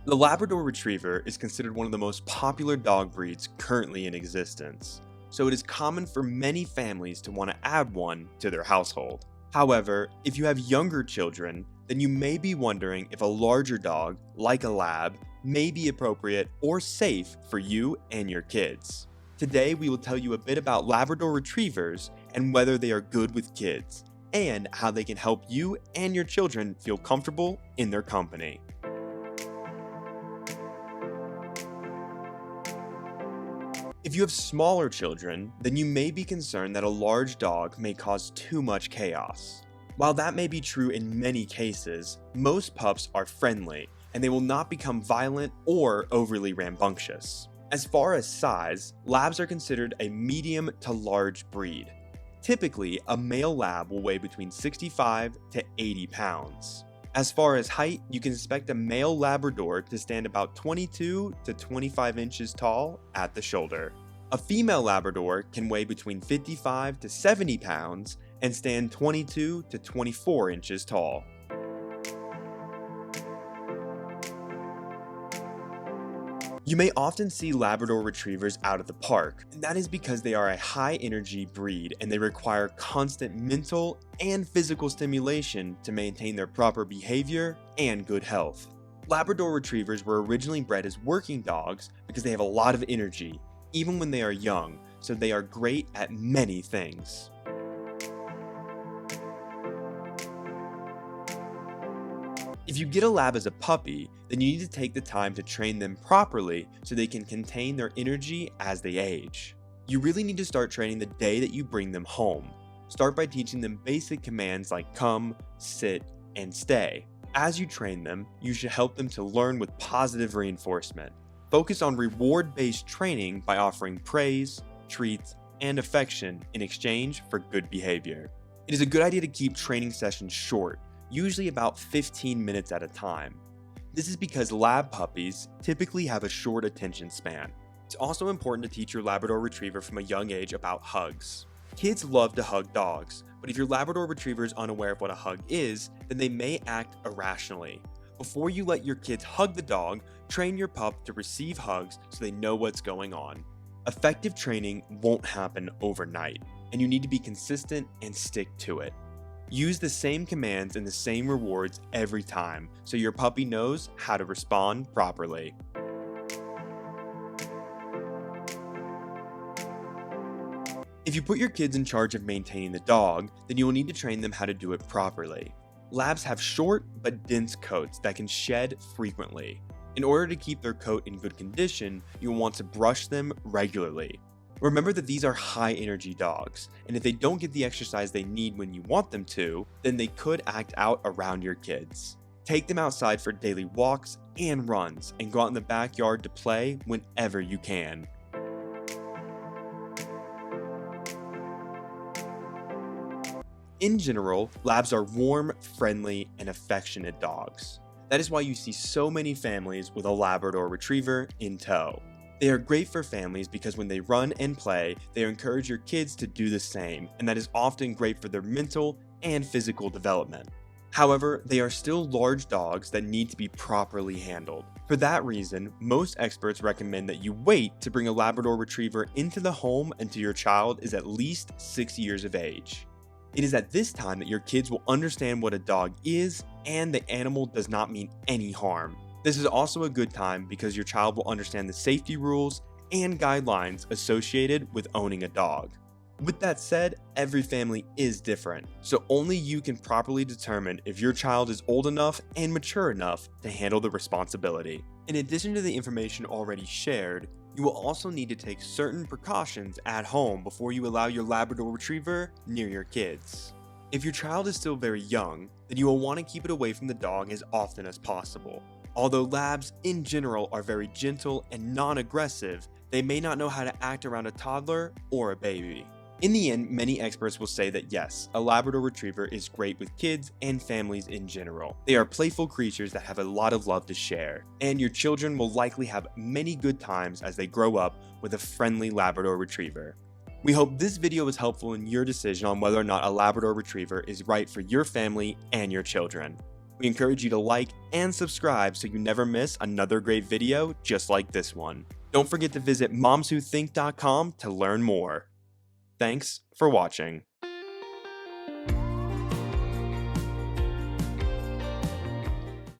The Labrador Retriever is considered one of the most popular dog breeds currently in existence, so it is common for many families to want to add one to their household. However, if you have younger children, then you may be wondering if a larger dog, like a lab, may be appropriate or safe for you and your kids. Today, we will tell you a bit about Labrador Retrievers and whether they are good with kids, and how they can help you and your children feel comfortable in their company. If you have smaller children, then you may be concerned that a large dog may cause too much chaos. While that may be true in many cases, most pups are friendly, and they will not become violent or overly rambunctious. As far as size, labs are considered a medium to large breed. Typically, a male lab will weigh between 65 to 80 pounds. As far as height, you can expect a male Labrador to stand about 22 to 25 inches tall at the shoulder. A female Labrador can weigh between 55 to 70 pounds and stand 22 to 24 inches tall. You may often see Labrador Retrievers out at the park, and that is because they are a high-energy breed and they require constant mental and physical stimulation to maintain their proper behavior and good health. Labrador Retrievers were originally bred as working dogs because they have a lot of energy, even when they are young, so they are great at many things. If you get a lab as a puppy, then you need to take the time to train them properly so they can contain their energy as they age. You really need to start training the day that you bring them home. Start by teaching them basic commands like come, sit, and stay. As you train them, you should help them to learn with positive reinforcement. Focus on reward-based training by offering praise, treats, and affection in exchange for good behavior. It is a good idea to keep training sessions short, usually about 15 minutes at a time. This is because lab puppies typically have a short attention span. It's also important to teach your Labrador Retriever from a young age about hugs. Kids love to hug dogs, but if your Labrador Retriever is unaware of what a hug is, then they may act irrationally. Before you let your kids hug the dog, train your pup to receive hugs so they know what's going on. Effective training won't happen overnight, and you need to be consistent and stick to it. Use the same commands and the same rewards every time so your puppy knows how to respond properly. If you put your kids in charge of maintaining the dog, then you will need to train them how to do it properly. Labs have short but dense coats that can shed frequently. In order to keep their coat in good condition, you will want to brush them regularly. Remember that these are high-energy dogs, and if they don't get the exercise they need when you want them to, then they could act out around your kids. Take them outside for daily walks and runs, and go out in the backyard to play whenever you can. In general, labs are warm, friendly, and affectionate dogs. That is why you see so many families with a Labrador Retriever in tow. They are great for families because when they run and play, they encourage your kids to do the same, and that is often great for their mental and physical development. However, they are still large dogs that need to be properly handled. For that reason, most experts recommend that you wait to bring a Labrador Retriever into the home until your child is at least 6 years of age. It is at this time that your kids will understand what a dog is and the animal does not mean any harm. This is also a good time because your child will understand the safety rules and guidelines associated with owning a dog. With that said, every family is different, so only you can properly determine if your child is old enough and mature enough to handle the responsibility. In addition to the information already shared, you will also need to take certain precautions at home before you allow your Labrador Retriever near your kids. If your child is still very young, then you will want to keep it away from the dog as often as possible. Although labs in general are very gentle and non-aggressive, they may not know how to act around a toddler or a baby. In the end, many experts will say that yes, a Labrador Retriever is great with kids and families in general. They are playful creatures that have a lot of love to share, and your children will likely have many good times as they grow up with a friendly Labrador Retriever. We hope this video was helpful in your decision on whether or not a Labrador Retriever is right for your family and your children. We encourage you to like and subscribe so you never miss another great video just like this one. Don't forget to visit momswhothink.com to learn more. Thanks for watching.